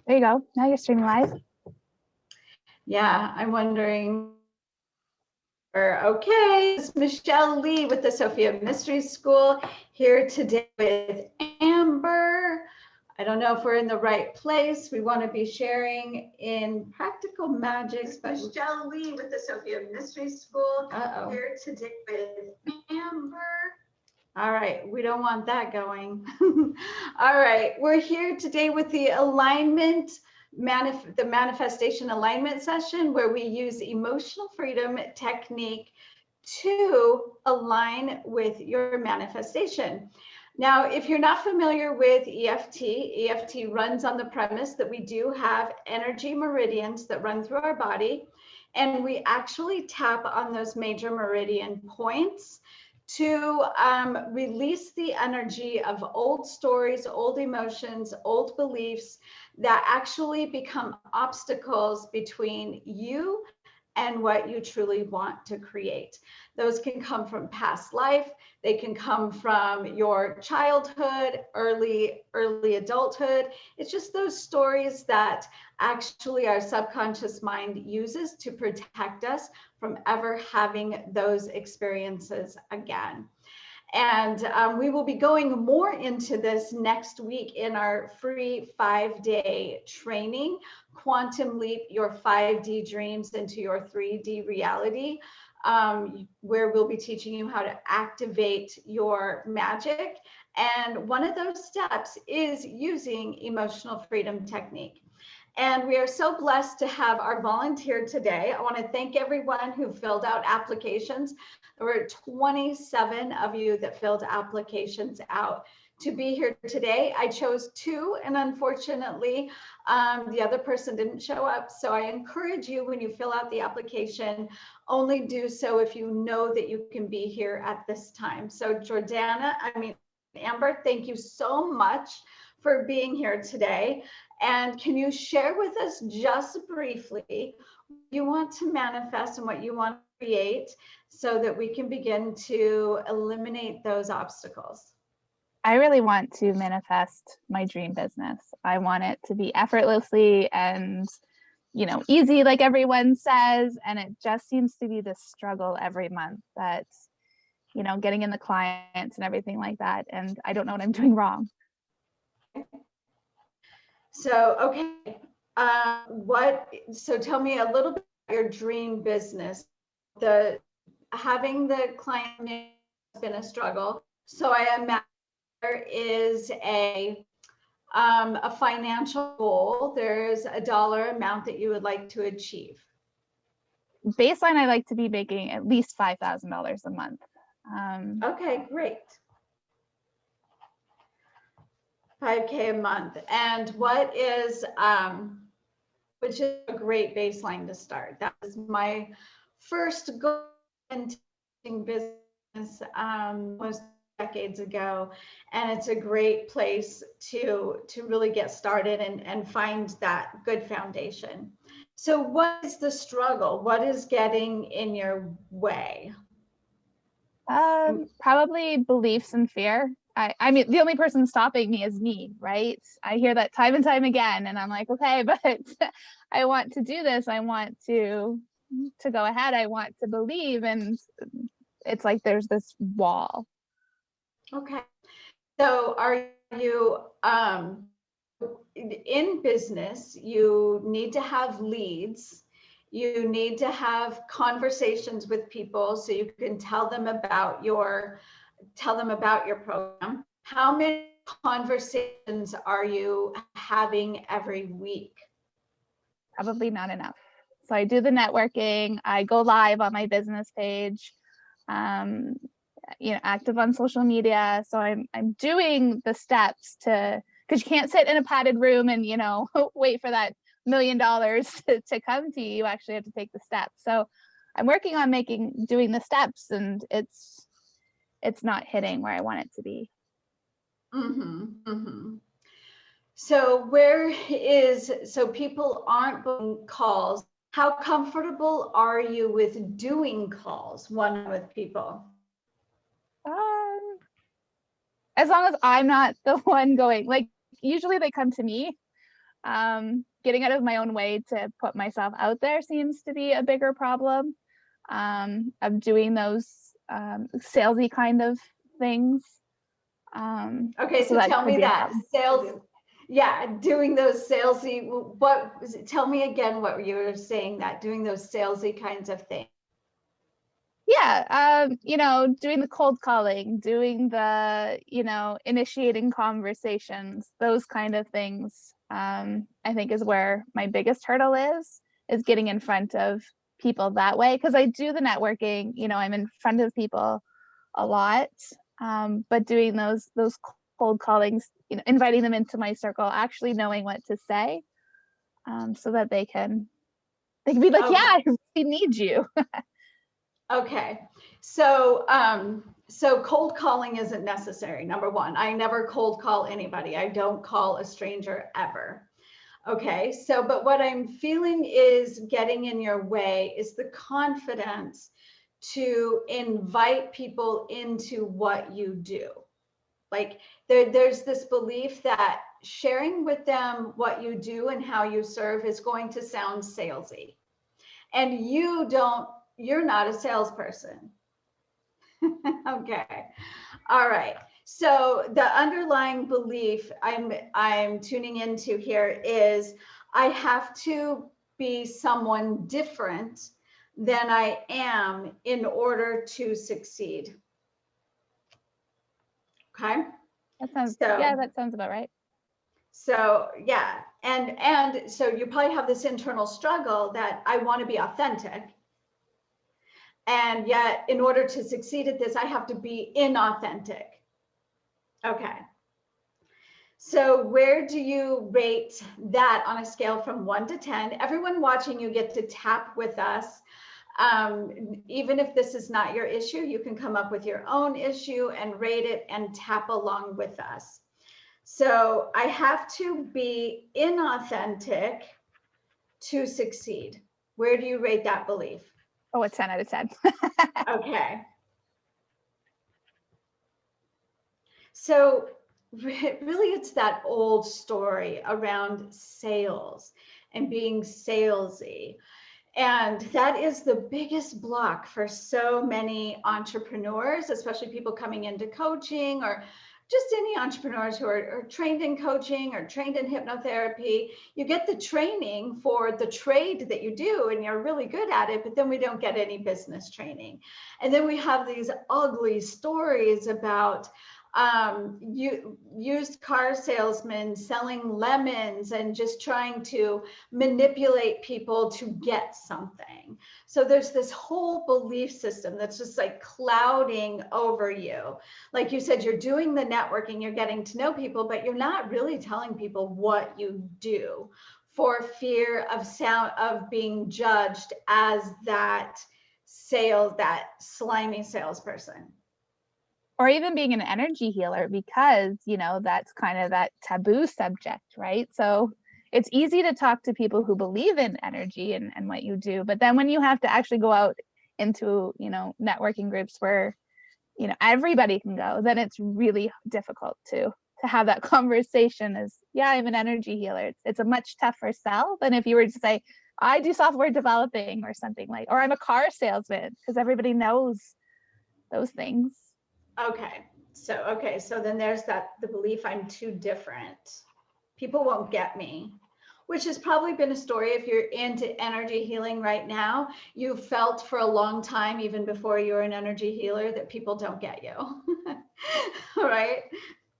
There you go. Now you're streaming live. Yeah, I'm wondering. Okay, this is Michelle Lee with the Sophia Mystery School here today with Amber. I don't know if we're in the right place. We want to be sharing in practical magic. Michelle Lee with the Sophia Mystery School here today with Amber. All right, we don't want that going. All right, we're here today with the alignment, the manifestation alignment session where we use emotional freedom technique to align with your manifestation. Now, if you're not familiar with EFT runs on the premise that we do have energy meridians that run through our body, and we actually tap on those major meridian points to release the energy of old stories, old emotions, old beliefs that actually become obstacles between you and what you truly want to create. Those can come from past life. They can come from your childhood, early adulthood. It's just those stories that actually our subconscious mind uses to protect us from ever having those experiences again. And we will be going more into this next week in our free 5-day training, Quantum Leap Your 5D Dreams into Your 3D Reality, where we'll be teaching you how to activate your magic. And one of those steps is using emotional freedom technique. And we are so blessed to have our volunteer today. I want to thank everyone who filled out applications. There were 27 of you that filled applications out to be here today. I chose 2, and unfortunately, the other person didn't show up. So I encourage you, when you fill out the application, only do so if you know that you can be here at this time. So Amber, thank you so much for being here today. And can you share with us just briefly what you want to manifest and what you want to create so that we can begin to eliminate those obstacles? I really want to manifest my dream business. I want it to be effortlessly and, easy, like everyone says. And it just seems to be the struggle every month that's, getting in the clients and everything like that. And I don't know what I'm doing wrong. So, okay. So tell me a little bit about your dream business. Having the client has been a struggle. So I imagine there is a financial goal. There's a dollar amount that you would like to achieve. Baseline, I like to be making at least $5,000 a month. Okay, great. 5K a month. And what is, which is a great baseline to start. That was my first goal in teaching business, was decades ago. And it's a great place to really get started and find that good foundation. So what is the struggle? What is getting in your way? Probably beliefs and fear. I mean, the only person stopping me is me, right? I hear that time and time again, and I'm like, okay, but I want to do this. I want to go ahead. I want to believe, and it's like there's this wall. Okay. So are you in business? You need to have leads. You need to have conversations with people so you can tell them about your program. How many conversations are you having every week? Probably not enough. So I do the networking. I go live on my business page. Active on social media. So I'm doing the steps because you can't sit in a padded room and wait for that $1 million to come to you. You actually have to take the steps. So I'm working on doing the steps, and it's not hitting where I want it to be. So so people aren't booking calls. How comfortable are you with doing calls one with people? As long as I'm not the one going, like usually they come to me. Getting out of my own way to put myself out there seems to be a bigger problem. Of doing those salesy kind of things. Okay, So so that tell could me be a that problem. sales, yeah, doing those salesy, tell me again what you were saying, that doing those salesy kinds of things. Yeah, doing the cold calling, doing the, initiating conversations, those kind of things, I think is where my biggest hurdle is getting in front of people that way. Because I do the networking, I'm in front of people a lot, but doing those cold callings, inviting them into my circle, actually knowing what to say, so that they can be like, yeah, Okay. I really need you. Okay, so cold calling isn't necessary. Number one, I never cold call anybody. I don't call a stranger ever. Okay, so but what I'm feeling is getting in your way is the confidence to invite people into what you do. Like there's this belief that sharing with them what you do and how you serve is going to sound salesy. And you're not a salesperson. Okay. All right. So the underlying belief I'm tuning into here is I have to be someone different than I am in order to succeed. Okay. So That sounds about right. so yeah. And so you probably have this internal struggle that I want to be authentic. And yet, in order to succeed at this, I have to be inauthentic. Okay. So where do you rate that on a scale from 1 to 10? Everyone watching, you get to tap with us. Even if this is not your issue, you can come up with your own issue and rate it and tap along with us. So I have to be inauthentic to succeed. Where do you rate that belief? Oh, a 10 out of 10. Okay. So really, it's that old story around sales and being salesy. And that is the biggest block for so many entrepreneurs, especially people coming into coaching or just any entrepreneurs who are trained in coaching or trained in hypnotherapy. You get the training for the trade that you do and you're really good at it, but then we don't get any business training. And then we have these ugly stories about used car salesmen selling lemons and just trying to manipulate people to get something. So there's this whole belief system that's just like clouding over you. Like you said, you're doing the networking, you're getting to know people, but you're not really telling people what you do for fear of being judged as that slimy salesperson. Or even being an energy healer, because, that's kind of that taboo subject, right? So it's easy to talk to people who believe in energy and what you do. But then when you have to actually go out into, networking groups where, everybody can go, then it's really difficult to have that conversation is, yeah, I'm an energy healer. It's a much tougher sell than if you were to say, I do software developing or something like, or I'm a car salesman, because everybody knows those things. Okay. So then there's the belief I'm too different. People won't get me, which has probably been a story. If you're into energy healing right now, you felt for a long time, even before you were an energy healer, that people don't get you. All right.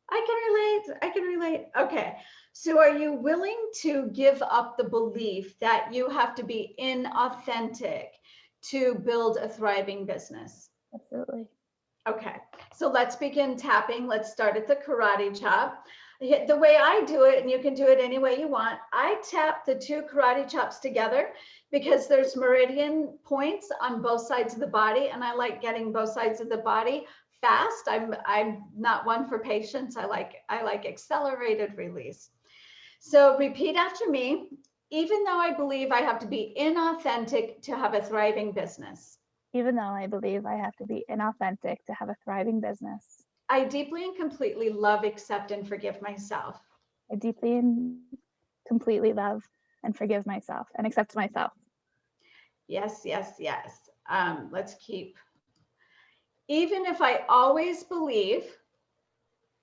I can relate. Okay. So are you willing to give up the belief that you have to be inauthentic to build a thriving business? Absolutely. Okay, so let's begin tapping. Let's start at the karate chop. The way I do it, and you can do it any way you want, I tap the 2 karate chops together because there's meridian points on both sides of the body, and I like getting both sides of the body fast. I'm not one for patience. I like accelerated release. So repeat after me. Even though I believe I have to be inauthentic to have a thriving business. Even though I believe I have to be inauthentic to have a thriving business. I deeply and completely love, accept, and forgive myself. I deeply and completely love and forgive myself and accept myself. Yes, yes, yes. Let's keep. Even if I always believe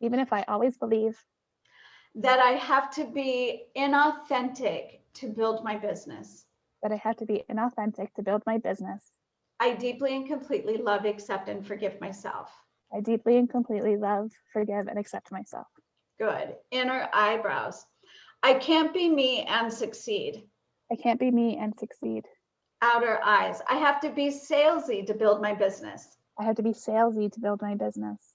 Even if I always believe that I have to be inauthentic to build my business, that I have to be inauthentic to build my business, I deeply and completely love, accept, and forgive myself. I deeply and completely love, forgive, and accept myself. Good. Inner eyebrows. I can't be me and succeed. I can't be me and succeed. Outer eyes. I have to be salesy to build my business. I have to be salesy to build my business.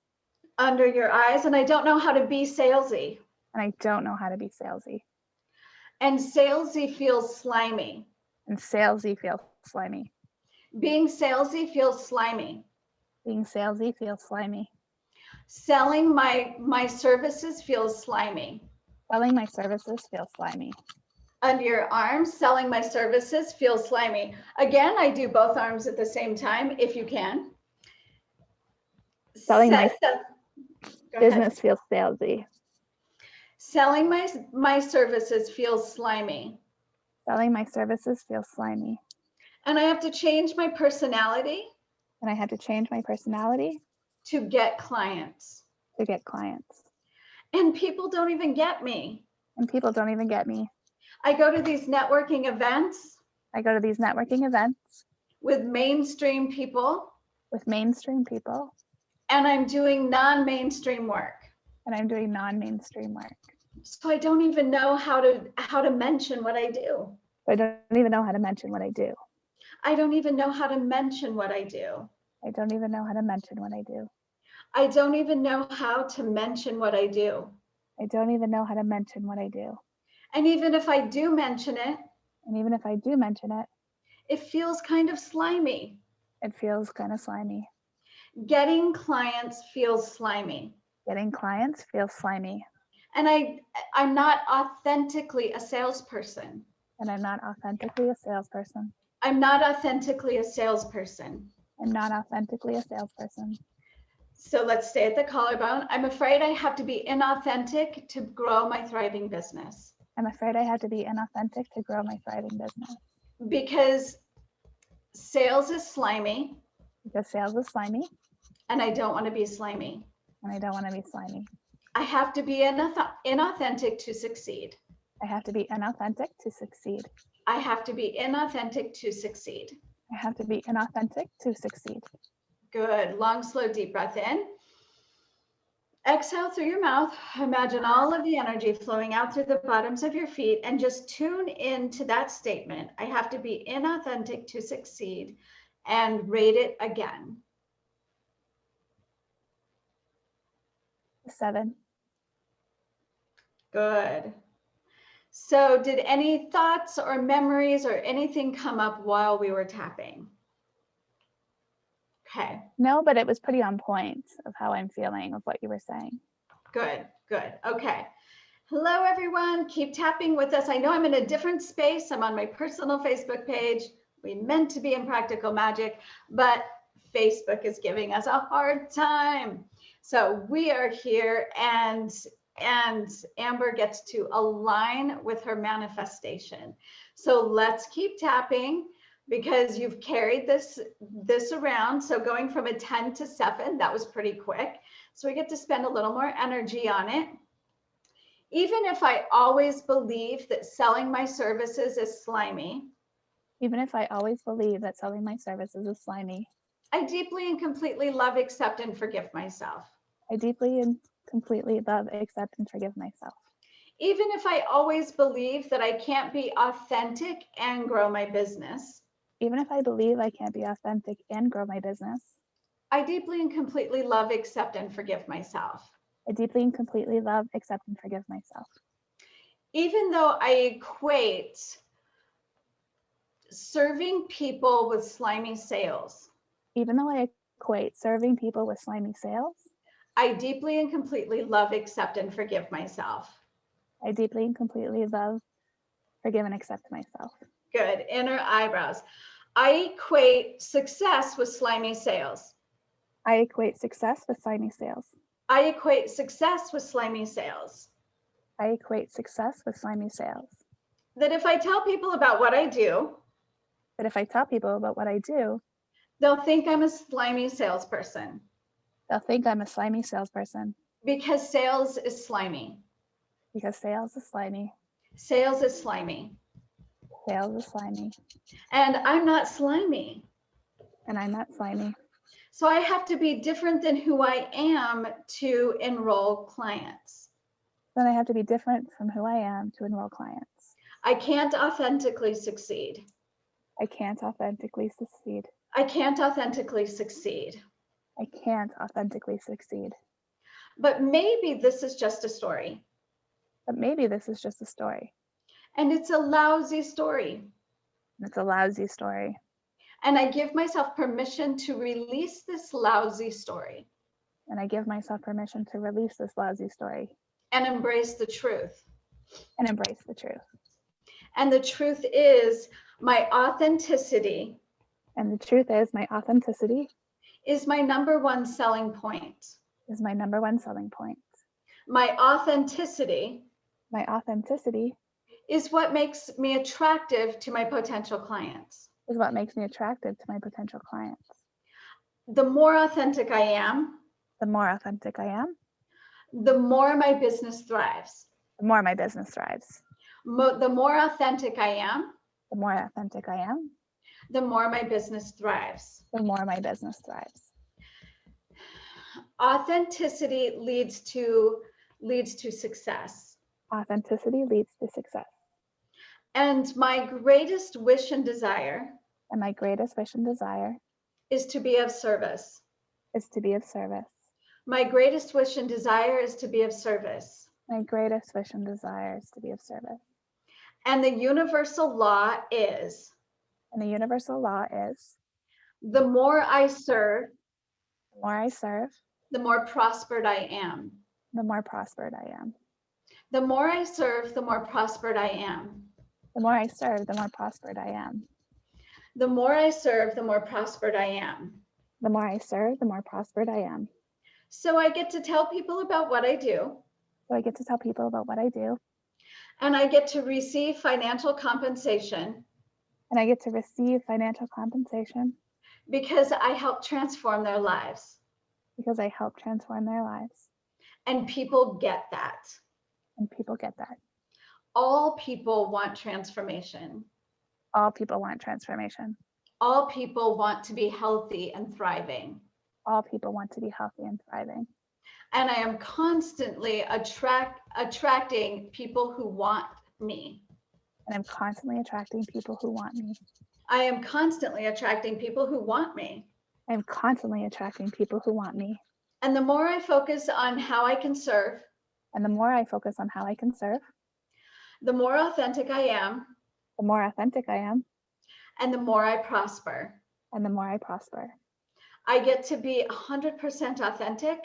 Under your eyes, and I don't know how to be salesy. And I don't know how to be salesy. And salesy feels slimy. And salesy feels slimy. Being salesy feels slimy. Being salesy feels slimy. Selling my services feels slimy. Selling my services feels slimy. Under your arms, selling my services feels slimy. Again, I do both arms at the same time if you can. Selling my Go business ahead. feels salesy. Selling my services feels slimy. Selling my services feels slimy. And I have to change my personality And I had to change my personality to get clients. to get clients. And people don't even get me. And people don't even get me. I go to these networking events I go to these networking events with mainstream people, with mainstream people, and I'm doing non-mainstream work. and I'm doing non-mainstream work. So I don't even know how to mention what I do. I don't even know how to mention what I do. I don't even know how to mention what I do. I don't even know how to mention what I do. I don't even know how to mention what I do. I don't even know how to mention what I do. And even if I do mention it, And even if I do mention it, it feels kind of slimy. it feels kind of slimy. Getting clients feels slimy. Getting clients feels slimy. And I'm not authentically a salesperson. And I'm not authentically a salesperson. I'm not authentically a salesperson. I'm not authentically a salesperson. So let's stay at the collarbone. I'm afraid I have to be inauthentic to grow my thriving business. I'm afraid I had to be inauthentic to grow my thriving business. Because sales is slimy. Because sales is slimy. And I don't want to be slimy. And I don't want to be slimy. I have to be inauthentic to succeed. I have to be inauthentic to succeed. I have to be inauthentic to succeed. I have to be inauthentic to succeed. Good. Long, slow, deep breath in. Exhale through your mouth. Imagine all of the energy flowing out through the bottoms of your feet and just tune into that statement. I have to be inauthentic to succeed, and rate it again. 7. Good. So did any thoughts or memories or anything come up while we were tapping? Okay. No, but it was pretty on point of how I'm feeling of what you were saying. Good, good. Okay. Hello, everyone. Keep tapping with us. I know I'm in a different space. I'm on my personal Facebook page. We meant to be in Practical Magic, but Facebook is giving us a hard time. So we are here, and Amber gets to align with her manifestation. So let's keep tapping, because you've carried this around. So going from a 10 to 7, that was pretty quick. So we get to spend a little more energy on it. Even if I always believe that selling my services is slimy. Even if I always believe that selling my services is slimy. I deeply and completely love, accept, and forgive myself. I deeply and completely love, accept, and forgive myself. Even if I always believe that I can't be authentic and grow my business. Even if I believe I can't be authentic and grow my business. I deeply and completely love, accept, and forgive myself. I deeply and completely love, accept, and forgive myself. Even though I equate serving people with slimy sales. Even though I equate serving people with slimy sales. I deeply and completely love, accept, and forgive myself. I deeply and completely love, forgive, and accept myself. Good. Inner eyebrows. I equate success with slimy sales. I equate success with slimy sales. I equate success with slimy sales. I equate success with slimy sales. That if I tell people about what I do, That if I tell people about what I do, they'll think I'm a slimy salesperson they'll think I'm a slimy salesperson because sales is slimy. because sales is slimy. Sales is slimy. Sales is slimy. And I'm not slimy. And I'm not slimy. So I have to be different than who I am to enroll clients. Then I have to be different from who I am to enroll clients. I can't authentically succeed. I can't authentically succeed. I can't authentically succeed. I can't authentically succeed. But maybe this is just a story. But maybe this is just a story. And it's a lousy story. And it's a lousy story. And I give myself permission to release this lousy story. And I give myself permission to release this lousy story. And embrace the truth. And embrace the truth. And the truth is my authenticity. And the truth is my authenticity Is my number one selling point. is my number one selling point. My authenticity. My authenticity Is what makes me attractive to my potential clients. is what makes me attractive to my potential clients. The more authentic I am, The more authentic I am, the more my business thrives. the more my business thrives. The more authentic I am, The more authentic I am, the more my business thrives. the more my business thrives. Authenticity leads to success. Authenticity leads to success. And my greatest wish and desire And my greatest wish and desire is to be of service. is to be of service. My greatest wish and desire is to be of service. My greatest wish and desire is to be of service. And the universal law is, And the universal law is, the more I serve, the more I serve, the more prospered I am. the more prospered I am. The more I serve, the more prospered I am. The more I serve, the more prospered I am. The more I serve, the more prospered I am. The more I serve, the more prospered I am. So I get to tell people about what I do, So I get to tell people about what I do, and I get to receive financial compensation and I get to receive financial compensation because I help transform their lives. because I help transform their lives. And people get that. And people get that. All people want transformation. All people want transformation. All people want to be healthy and thriving. All people want to be healthy and thriving. And I am constantly attracting people who want me. And I'm constantly attracting people who want me. I am constantly attracting people who want me. I'm constantly attracting people who want me. And the more I focus on how I can serve, And the more I focus on how I can serve, the more authentic I am, the more authentic I am, and the more I prosper. and the more I prosper. I get to be 100% authentic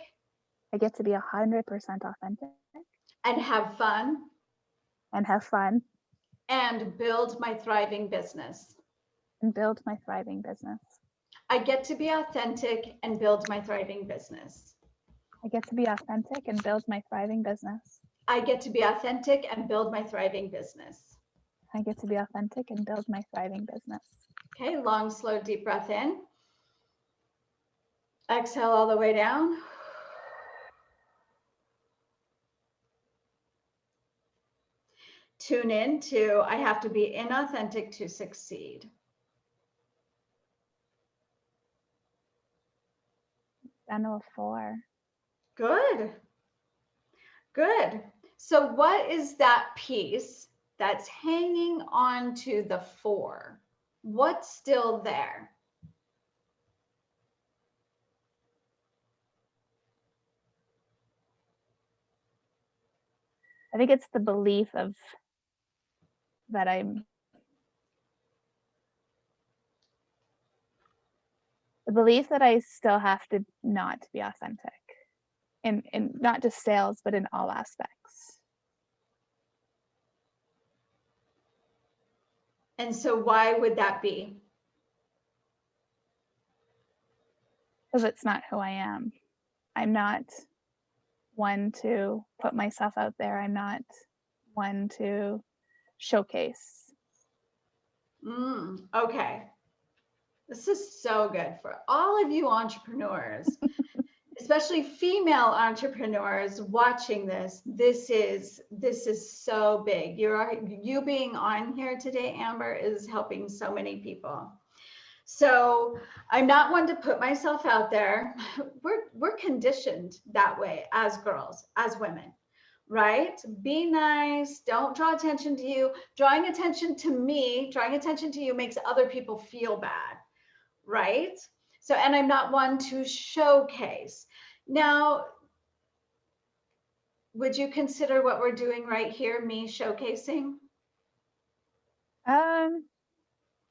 I get to be 100% authentic and have fun and have fun and build my thriving business. and build my thriving business. I get to be authentic and build my thriving business. I get to be authentic and build my thriving business. I get to be authentic and build my thriving business. I get to be authentic and build my thriving business. Okay, long, slow, deep breath in. Exhale all the way down. Tune in to I have to be inauthentic to succeed. Down to a 4. Good. Good. So what is that piece that's hanging on to the 4? What's still there? I think it's the belief of that the belief that I still have to not be authentic in not just sales, but in all aspects. And so why would that be? Because it's not who I am. I'm not one to put myself out there. I'm not one to showcase. Okay. This is so good for all of you entrepreneurs, especially female entrepreneurs watching this. This is so big. You being on here today, Amber, is helping so many people. So I'm not one to put myself out there. We're conditioned that way as girls, as women, right? Be nice, don't draw attention to you. Drawing attention to me, drawing attention to you makes other people feel bad, right? So, and I'm not one to showcase. Now, would you consider what we're doing right here, me showcasing?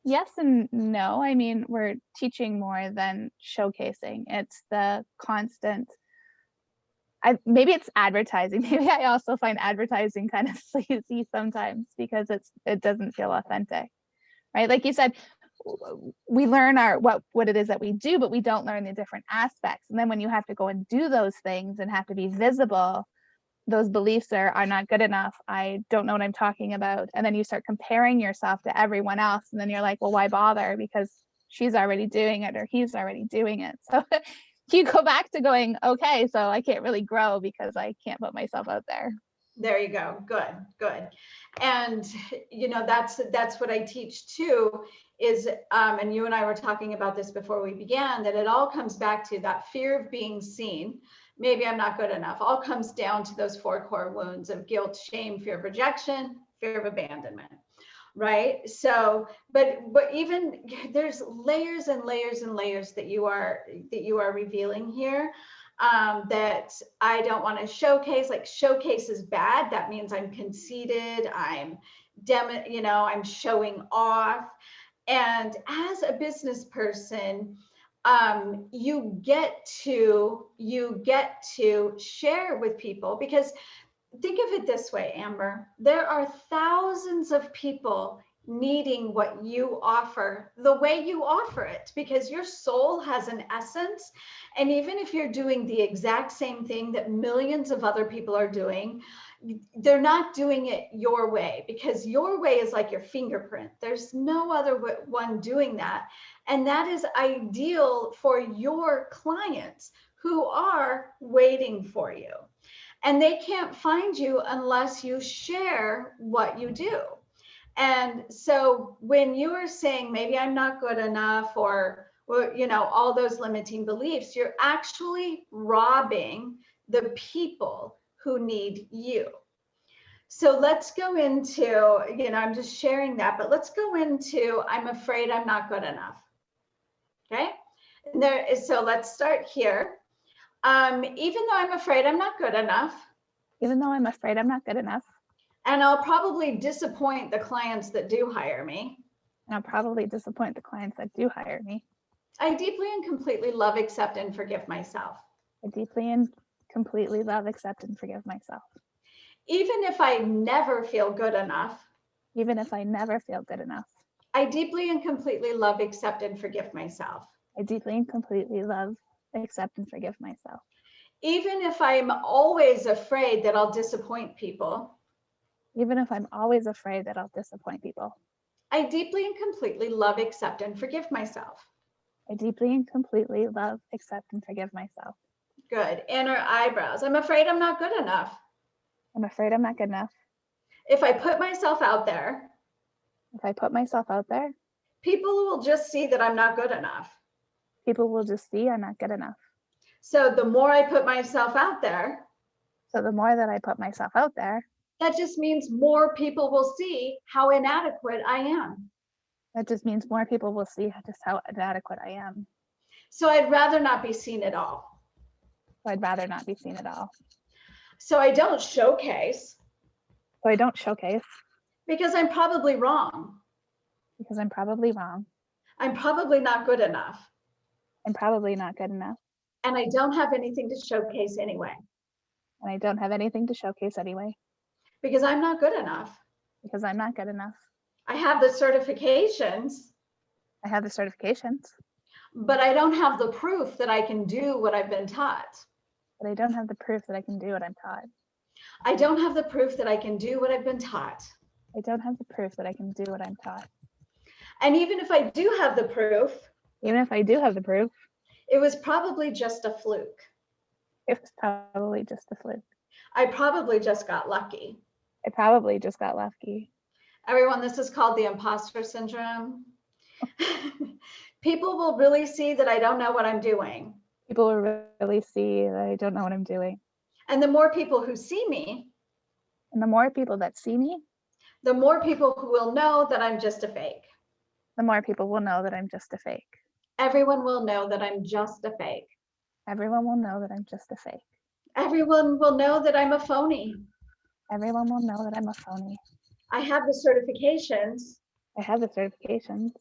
Yes and no. I mean, we're teaching more than showcasing. It's the constant. Maybe it's advertising. Maybe I also find advertising kind of sleazy sometimes because it doesn't feel authentic, right? Like you said, we learn what it is that we do, but we don't learn the different aspects. And then when you have to go and do those things and have to be visible, those beliefs are not good enough. I don't know what I'm talking about. And then you start comparing yourself to everyone else. And then you're like, well, why bother? Because she's already doing it or he's already doing it. So you go back to going, okay, so I can't really grow because I can't put myself out there. There you go. Good, good. And that's what I teach too, is and you and I were talking about this before we began, that it all comes back to that fear of being seen. Maybe I'm not good enough. All comes down to those 4 core wounds of guilt, shame, fear of rejection, fear of abandonment. Right. So, but even there's layers and layers and layers that you are revealing here. That I don't want to showcase. Like, showcase is bad. That means I'm conceited. I'm showing off. And as a business person, you get to share with people, because think of it this way, Amber, there are thousands of people needing what you offer the way you offer it, because your soul has an essence. And even if you're doing the exact same thing that millions of other people are doing, they're not doing it your way, because your way is like your fingerprint. There's no other one doing that. And that is ideal for your clients who are waiting for you. And they can't find you unless you share what you do. And so when you are saying, maybe I'm not good enough, or all those limiting beliefs, you're actually robbing the people who need you. So let's go into, I'm just sharing that, but let's go into, I'm afraid I'm not good enough. Okay. So let's start here. Even though I'm afraid I'm not good enough. Even though I'm afraid I'm not good enough. And I'll probably disappoint the clients that do hire me. And I'll probably disappoint the clients that do hire me. I deeply and completely love, accept, and forgive myself. I deeply and completely love, accept, and forgive myself. Even if I never feel good enough. Even if I never feel good enough. I deeply and completely love, accept, and forgive myself. I deeply and completely love, accept, and forgive myself. Even if I'm always afraid that I'll disappoint people. Even if I'm always afraid that I'll disappoint people. I deeply and completely love, accept, and forgive myself. I deeply and completely love, accept, and forgive myself. Good. Inner eyebrows. I'm afraid I'm not good enough. I'm afraid I'm not good enough. If I put myself out there. If I put myself out there. People will just see that I'm not good enough. People will just see I'm not good enough. So the more I put myself out there. So the more that I put myself out there. That just means more people will see how inadequate I am. That just means more people will see just how inadequate I am. So I'd rather not be seen at all. So I'd rather not be seen at all. So I don't showcase. So I don't showcase. Because I'm probably wrong. Because I'm probably wrong. I'm probably not good enough. I'm probably not good enough. And I don't have anything to showcase anyway. And I don't have anything to showcase anyway. Because I'm not good enough. Because I'm not good enough. I have the certifications. I have the certifications. But I don't have the proof that I can do what I've been taught. but I don't have the proof that I can do what I'm taught. I don't have the proof that I can do what I've been taught. I don't have the proof that I can do what I'm taught. And even if I do have the proof, Even if I do have the proof, it was probably just a fluke. it was probably just a fluke. I probably just got lucky. I probably just got lucky. Everyone, this is called the imposter syndrome. People will really see that I don't know what I'm doing. People will really see that I don't know what I'm doing. And the more people who see me, And the more people that see me, the more people who will know that I'm just a fake. the more people will know that I'm just a fake. Everyone will know that I'm just a fake. Everyone will know that I'm just a fake. Everyone will know that I'm a phony. Everyone will know that I'm a phony. I have the certifications, I have the certifications,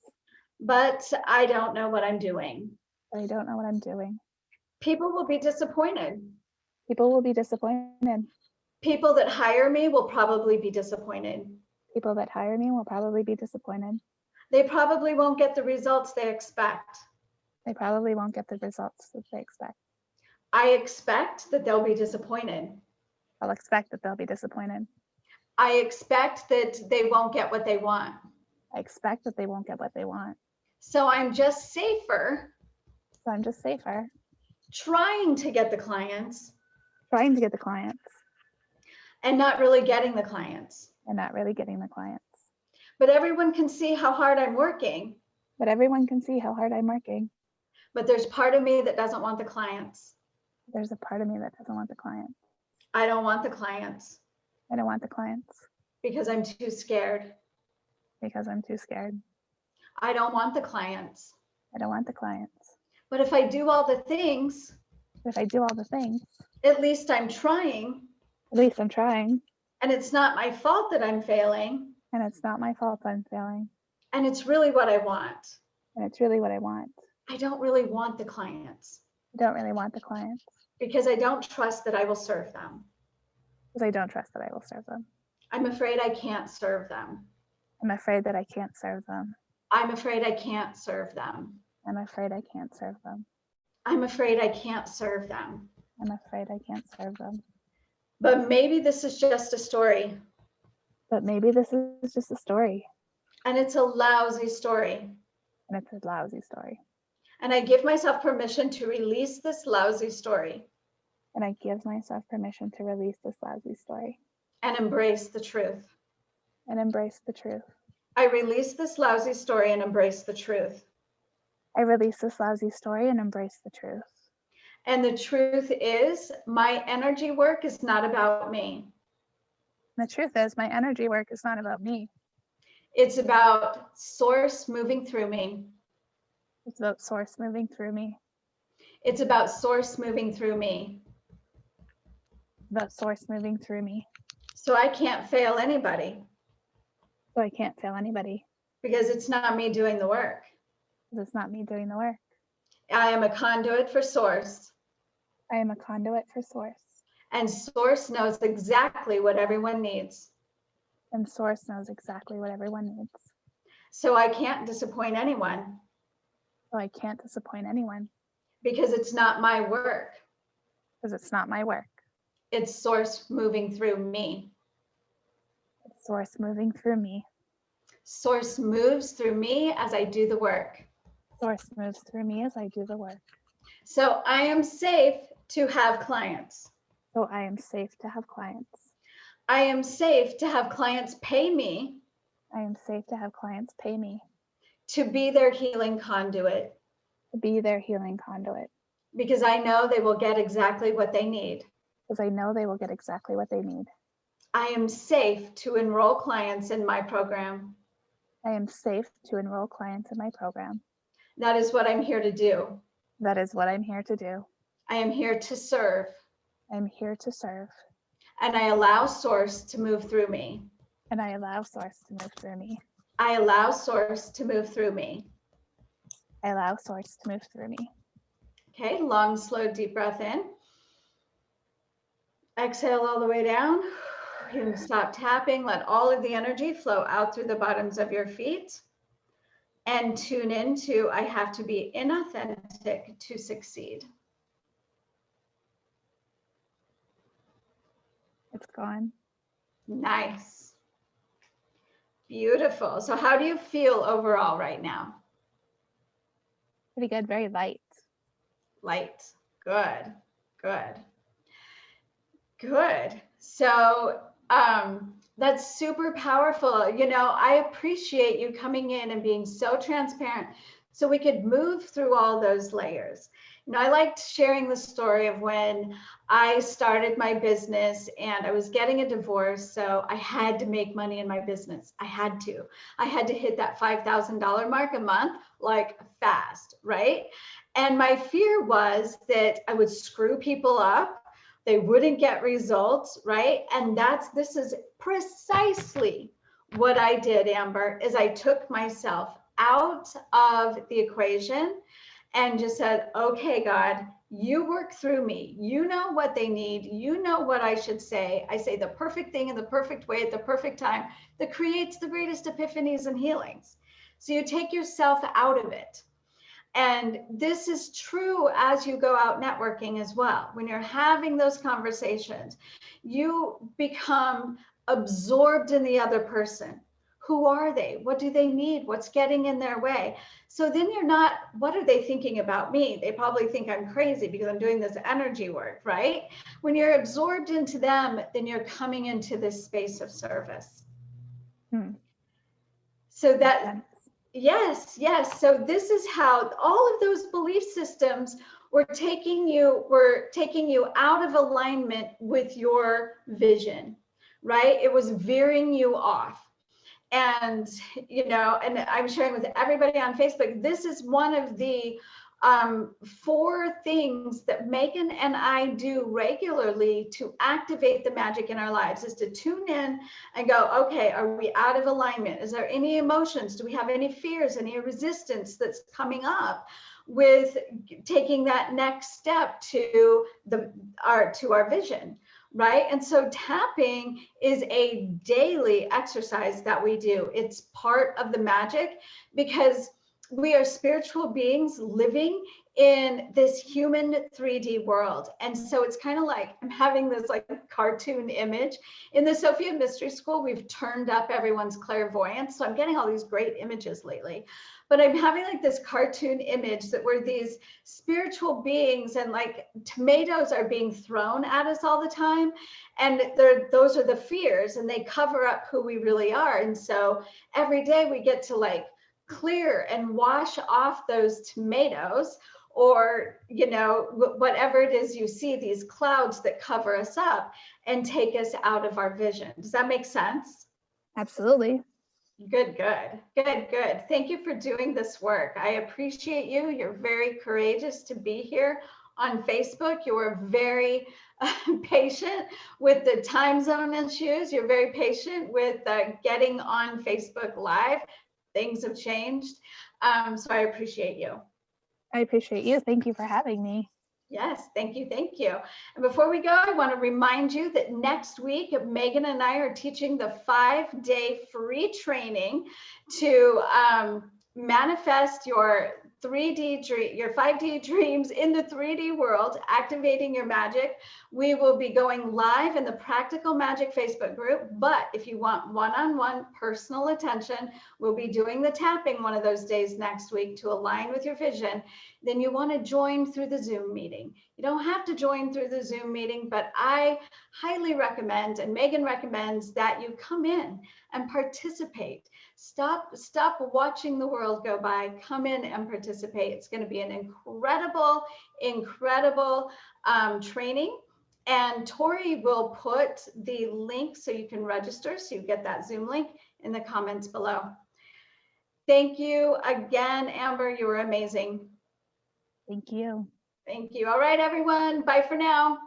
but I don't know what I'm doing. but I don't know what I'm doing. People will be disappointed. People will be disappointed. People that hire me will probably be disappointed. People that hire me will probably be disappointed. They probably won't get the results they expect. They probably won't get the results that they expect. I expect that they'll be disappointed. I'll expect that they'll be disappointed. I expect that they won't get what they want. I expect that they won't get what they want. So I'm just safer So I'm just safer, trying to get the clients trying to get the clients and not really getting the clients. and not really getting the clients. But everyone can see how hard I'm working. But everyone can see how hard I'm working. But there's part of me that doesn't want the clients. There's a part of me that doesn't want the clients. I don't want the clients I don't want the clients because I'm too scared. because I'm too scared. I don't want the clients. I don't want the clients. But if I do all the things, If I do all the things, at least I'm trying. at least I'm trying. And it's not my fault that I'm failing. And it's not my fault I'm failing. And it's really what I want. And it's really what I want. I don't really want the clients I don't really want the clients because I don't trust that I will serve them. because I don't trust that I will serve them. I'm afraid I can't serve them. I'm afraid that I can't serve them. I'm afraid I can't serve them. I'm afraid I can't serve them. I'm afraid I can't serve them. I'm afraid I can't serve them. But maybe this is just a story, But maybe this is just a story, and it's a lousy story. and it's a lousy story. And I give myself permission to release this lousy story And I give myself permission to release this lousy story and embrace the truth. and embrace the truth. I release this lousy story and embrace the truth. I release this lousy story and embrace the truth. And the truth is, my energy work is not about me. And the truth is, my energy work is not about me. It's about source moving through me. It's about source moving through me. It's about source moving through me. About source moving through me. So I can't fail anybody So I can't fail anybody because it's not me doing the work. because it's not me doing the work. I am a conduit for source, I am a conduit for source. and source knows exactly what everyone needs. And source knows exactly what everyone needs. So I can't disappoint anyone So I can't disappoint anyone because it's not my work. because it's not my work. It's source moving through me. It's source moving through me. Source moves through me as I do the work. Source moves through me as I do the work. So I am safe to have clients. So I am safe to have clients. I am safe to have clients pay me I am safe to have clients pay me to be their healing conduit to be their healing conduit because I know they will get exactly what they need. because I know they will get exactly what they need. I am safe to enroll clients in my program. I am safe to enroll clients in my program. That is what I'm here to do. That is what I'm here to do. I am here to serve, I'm here to serve, and I allow source to move through me. and I allow source to move through me. I allow source to move through me. I allow source to move through me. Okay, long, slow, deep breath in. Exhale all the way down. You can stop tapping. Let all of the energy flow out through the bottoms of your feet. And tune into I have to be inauthentic to succeed. It's gone. Nice. Beautiful. So how do you feel overall right now? Pretty good, very light. Light. Good. Good. Good. So that's super powerful. You know, I appreciate you coming in and being so transparent so we could move through all those layers. You know, I liked sharing the story of when I started my business and I was getting a divorce. So I had to make money in my business. I had to. I had to hit that $5,000 mark a month, like fast, right? And my fear was that I would screw people up. They wouldn't get results, right? And this is precisely what I did, Amber, is I took myself out of the equation and just said, okay, God, you work through me. You know what they need. You know what I should say. I say the perfect thing in the perfect way at the perfect time that creates the greatest epiphanies and healings. So you take yourself out of it. And this is true as you go out networking as well. When you're having those conversations, you become absorbed in the other person. Who are they? What do they need? What's getting in their way? So then you're not, what are they thinking about me? They probably think I'm crazy because I'm doing this energy work, right? When you're absorbed into them, then you're coming into this space of service. So that, yes, yes. So this is how all of those belief systems were taking you out of alignment with your vision, right? It was veering you off. And, you know, and I'm sharing with everybody on Facebook, this is one of the 4 things that Megan and I do regularly to activate the magic in our lives, is to tune in and go, okay, are we out of alignment? Is there any emotions? Do we have any fears, any resistance that's coming up with taking that next step to our vision? Right? And so tapping is a daily exercise that we do. It's part of the magic because we are spiritual beings living in this human 3D world. And so it's kind of like, I'm having this like cartoon image. In the Sophia Mystery School, we've turned up everyone's clairvoyance. So I'm getting all these great images lately. But I'm having like this cartoon image that we're these spiritual beings and like tomatoes are being thrown at us all the time. And those are the fears and they cover up who we really are. And so every day we get to like clear and wash off those tomatoes, or, you know, whatever it is you see, these clouds that cover us up and take us out of our vision. Does that make sense? Absolutely. Good, good, good, good. Thank you for doing this work. I appreciate you. You're very courageous to be here on Facebook. You are very patient with the time zone issues. You're very patient with getting on Facebook Live. Things have changed. So I appreciate you. I appreciate you. Thank you for having me. Yes, thank you, thank you. And before we go, I want to remind you that next week, Megan and I are teaching the 5-day free training to manifest your 5D dreams in the 3D world, activating your magic. We will be going live in the Practical Magic Facebook group, but if you want one-on-one personal attention, we'll be doing the tapping one of those days next week to align with your vision. Then you want to join through the Zoom meeting. You don't have to join through the Zoom meeting, but I highly recommend, and Megan recommends, that you come in and participate. Stop watching the world go by. Come in and participate. It's going to be an incredible training. And Tori will put the link so you can register, so you get that Zoom link in the comments below. Thank you again, Amber. You were amazing. Thank you. Thank you. All right, everyone. Bye for now.